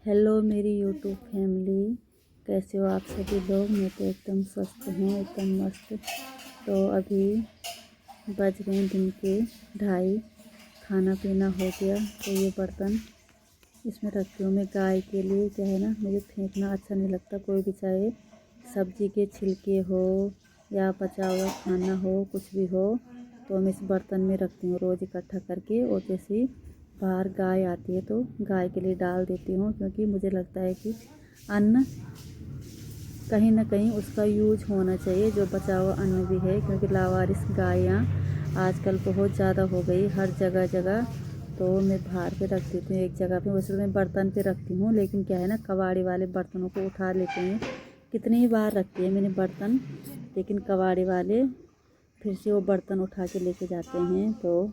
Hello मेरी YouTube family, कैसे हो आप सभी लोग। मैं तो एकदम स्वस्थ हूँ, एकदम मस्त। तो अभी बज गए दिन के 2:30, खाना पीना हो गया। तो ये बर्तन इसमें रखती हूँ मैं गाय के लिए। क्या है ना, मुझे फेंकना अच्छा नहीं लगता। कोई भी चाहे सब्जी के छिलके हो या बचा हुआ खाना हो, कुछ भी हो, तो मैं इस बर्तन में रखती हूँ रोज़ इकट्ठा करके। और जैसे बाहर गाय आती है तो गाय के लिए डाल देती हूँ, क्योंकि मुझे लगता है कि अन्न कहीं ना कहीं उसका यूज होना चाहिए, जो बचा हुआ अन्न भी है। क्योंकि लावारिस गायें आजकल बहुत ज़्यादा हो गई हर जगह जगह। तो मैं बाहर पे रख देती हूँ एक जगह पे। वैसे तो मैं बर्तन पे रखती हूँ, लेकिन क्या है ना, कबाड़ी वाले बर्तनों को उठा लेते हैं। कितनी ही बार रखती है मैंने बर्तन, लेकिन कबाड़ी वाले फिर से वो बर्तन उठा के लेके जाते हैं। तो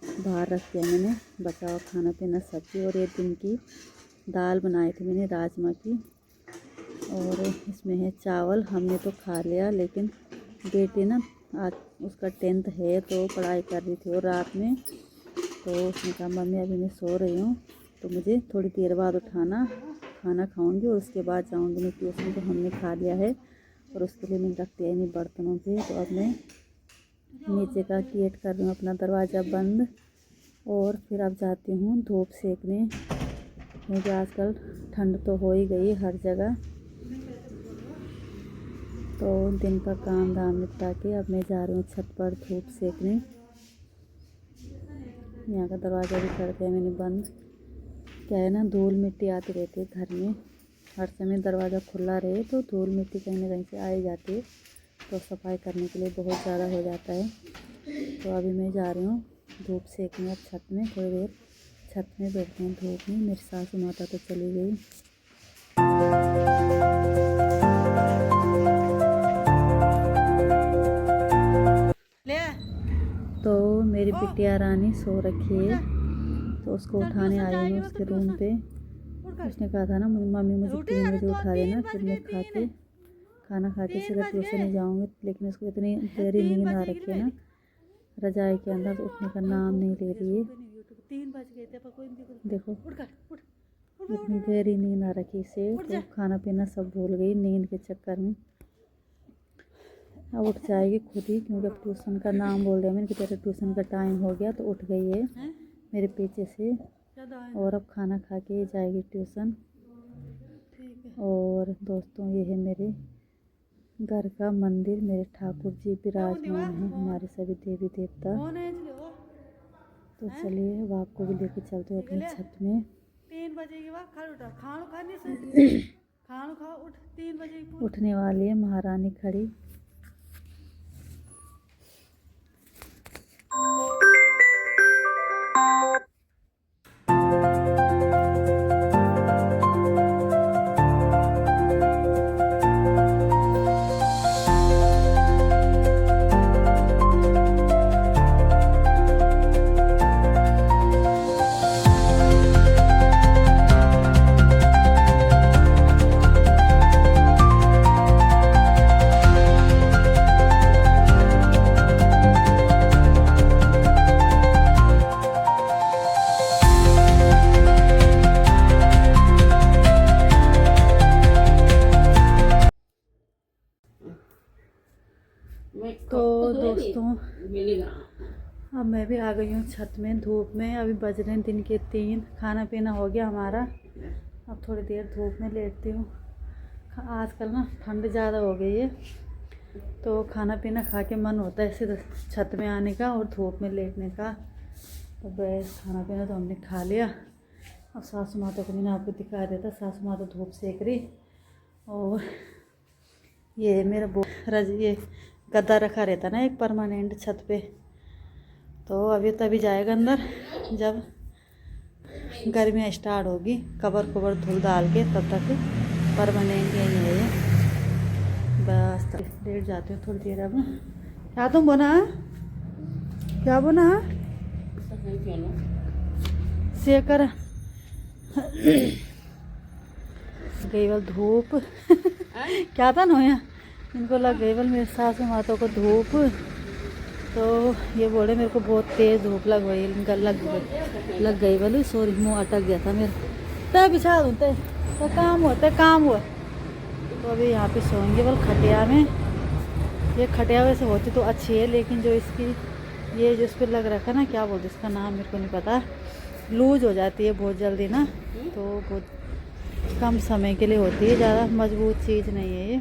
बाहर रख दिया मैंने बचा हुआ खाना पीना सब्जी। और 1 दिन की दाल बनाई थी मैंने राजमा की, और इसमें है चावल। हमने तो खा लिया, लेकिन बेटी ना आज उसका 10th है तो पढ़ाई कर रही थी और रात में। तो उसने कहा मम्मी अभी मैं सो रही हूँ, तो मुझे थोड़ी देर बाद उठाना, खाना खाऊंगी और उसके बाद जाऊंगी मैं ट्यूशन। तो हमने खा लिया है और उसके लिए मैंने रख दिया इन बर्तनों पे। तो अब मैं नीचे का गेट कर रही हूँ, अपना दरवाज़ा बंद। और फिर अब जाती हूँ धूप सेकने, क्योंकि आजकल ठंड तो हो ही गई हर जगह। तो दिन का काम धाम निपटा के अब मैं जा रही हूँ छत पर धूप सेकने। यहाँ का दरवाज़ा भी कर दिया मैंने बंद। क्या है ना, धूल मिट्टी आती रहती है घर में। हर समय दरवाज़ा खुला रहे तो धूल मिट्टी कहीं ना कहीं से आ ही जाती है, तो सफाई करने के लिए बहुत ज़्यादा हो जाता है। तो अभी मैं जा रही हूँ धूप सेकने। अब छत में थोड़ी देर छत में बैठते हैं धूप में। मेरी सासू माता तो चली गई। तो मेरी बिटिया रानी सो रखी है, तो उसको उठाने आई हूँ उसके रूम पे। उसने कहा था ना मम्मी मुझे 3 बजे उठा देना, फिर मैं खाना खा के सीधा ट्यूशन ही जाऊँगी। लेकिन उसको इतनी गहरी नींद आ रखी है ना रजाई के अंदर, तो उठने का नाम नहीं ले रही है। देखो इतनी गहरी नींद आ रखी से, तो खाना पीना सब भूल गई नींद के चक्कर में। अब उठ जाएगी खुद ही, क्योंकि अब ट्यूशन का नाम बोल दिया मैंने कि तेरा ट्यूशन का टाइम हो गया। तो उठ गई है मेरे पीछे से, और अब खाना खा के जाएगी ट्यूशन। और दोस्तों, ये है मेरे घर का मंदिर। मेरे ठाकुर जी विराजमान हैं, हमारे सभी देवी देवता। तो चलिए अब आपको भी लेके चलते हो अपनी छत में। 3 बजे के बाद खाना खाने से खाना खा उठ 3 बजे उठने वाली है महारानी खड़ी। तो दोस्तों, अब मैं भी आ गई हूँ छत में धूप में। अभी बज रहे हैं दिन के 3। खाना पीना हो गया हमारा। अब थोड़ी देर धूप में लेटती हूँ। आजकल ना ठंड ज़्यादा हो गई है, तो खाना पीना खा के मन होता है सीधा छत में आने का और धूप में लेटने का। तो बस खाना पीना तो हमने खा लिया। अब सासू माता को मैंने आपको दिखा दिया था, सासू माता धूप सेक रही। और ये मेरा ये गद्दा रखा रहता ना एक परमानेंट छत पे, तो अभी तभी जाएगा अंदर जब गर्मियाँ स्टार्ट होगी। कवर धुल डाल के, तब तक परमानेंट यही है ये। बस लेट जाती हूँ थोड़ी देर। अब क्या तुम बना, क्या बना सेकर गई वाल धूप क्या था नोया, इनको लग गई वाल मेरे सासू माता को धूप। तो ये बोले मेरे को बहुत तेज़ धूप लग गई वाली। सॉरी, मुँह अटक गया था मेरा। तय बिछा दूँ तय। तो काम होता है, काम हुआ। तो अभी यहाँ पे सोएंगे बल खटिया में। ये खटिया वैसे होती तो अच्छी है, लेकिन जो इसकी ये जो इस पर लग रखा है ना, क्या बोलते इसका नाम मेरे को नहीं पता, लूज हो जाती है बहुत जल्दी ना, तो बहुत कम समय के लिए होती है, ज़्यादा मजबूत चीज़ नहीं है ये।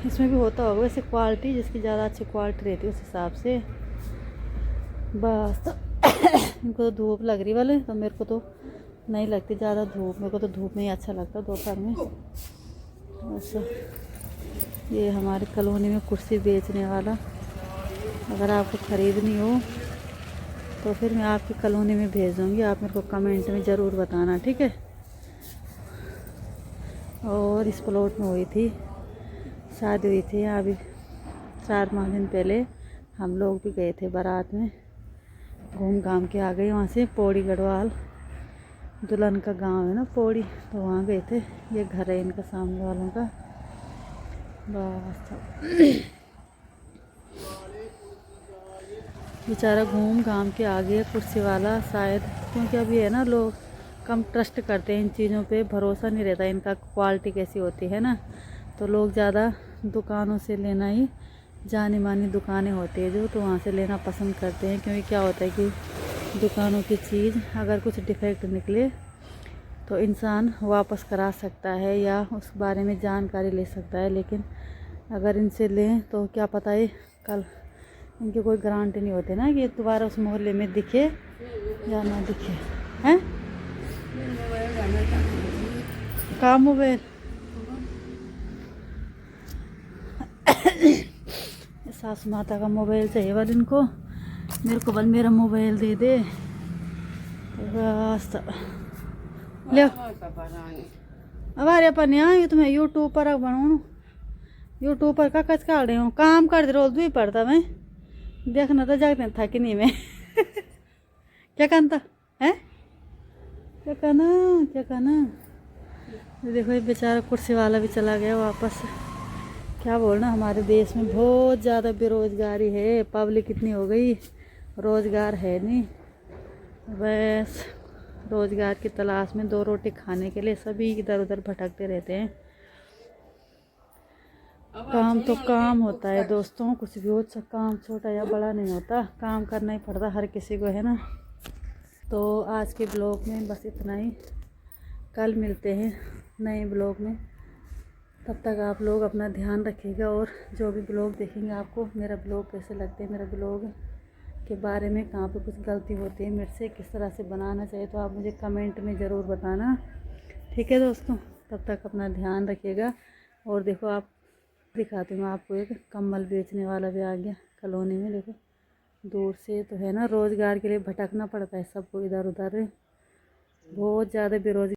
इसमें भी होता होगा वैसे क्वालिटी, जिसकी ज़्यादा अच्छी क्वालिटी रहती है उस हिसाब से। बस तो इनको तो धूप लग रही वाले, तो मेरे को तो नहीं लगती ज़्यादा धूप, मेरे को तो धूप में ही अच्छा लगता दोपहर में। बस ये हमारे कॉलोनी में कुर्सी बेचने वाला, अगर आपको ख़रीदनी हो तो फिर मैं आपकी कॉलोनी में भेज दूँगी, आप मेरे को कमेंट में ज़रूर बताना, ठीक है। और इस प्लॉट में हुई थी शादी, हुई थी अभी 4-5 दिन पहले। हम लोग भी गए थे बारात में, घूम घाम के आ गए वहाँ से। पौड़ी गढ़वाल दुल्हन का गांव है ना पौड़ी, तो वहाँ गए थे। ये घर है इनका सामने वालों का। बस बेचारा घूम घाम के आ गया कुर्सी वाला शायद, क्योंकि अभी है ना लोग कम ट्रस्ट करते हैं इन चीज़ों पे, भरोसा नहीं रहता इनका क्वालिटी कैसी होती है ना, तो लोग ज़्यादा दुकानों से लेना ही, जानी मानी दुकानें होती है जो, तो वहाँ से लेना पसंद करते हैं। क्योंकि क्या होता है कि दुकानों की चीज़ अगर कुछ डिफेक्ट निकले तो इंसान वापस करा सकता है या उस बारे में जानकारी ले सकता है, लेकिन अगर इनसे लें तो क्या पता है कल इनकी कोई गारंटी नहीं होती ना कि दोबारा उस मोहल्ले में दिखे या ना दिखे। हैं काम मोबाइल सासू माता का मोबाइल चाहिए वाल इनको, मेरे को बल मेरा मोबाइल दे दे बस। ले अब अरे अपन यहाँ ये तुम्हें यूट्यूब पर बनाऊँ, यूट्यूब पर का कच काट रही हूँ, काम कर दे रोज भी पड़ता मैं देखना तो जागते था कि नहीं मैं क्या कहता है, क्या कहना क्या कहना। देखो ये बेचारा कुर्सी वाला भी चला गया वापस। क्या बोलना, हमारे देश में बहुत ज़्यादा बेरोजगारी है, पब्लिक इतनी हो गई, रोज़गार है नहीं। बस रोज़गार की तलाश में 2 रोटी खाने के लिए सभी इधर उधर भटकते रहते हैं। काम तो काम होता है दोस्तों, कुछ भी हो, काम छोटा या बड़ा नहीं होता, काम करना ही पड़ता हर किसी को, है ना। तो आज के ब्लॉग में बस इतना ही, कल मिलते हैं नए ब्लॉग में। तब तक आप लोग अपना ध्यान रखिएगा, और जो भी ब्लॉग देखेंगे आपको मेरा ब्लॉग कैसे लगते हैं, मेरा ब्लॉग के बारे में कहाँ पे कुछ गलती होती है मेरे से, किस तरह से बनाना चाहिए, तो आप मुझे कमेंट में ज़रूर बताना, ठीक है दोस्तों। तब तक अपना ध्यान रखिएगा। और देखो आप दिखाती हूँ आपको, एक कम्बल बेचने वाला भी आ गया कॉलोनी में। देखो दूर से तो है ना, रोज़गार के लिए भटकना पड़ता है सबको इधर उधर, बहुत ज़्यादा बेरोजगार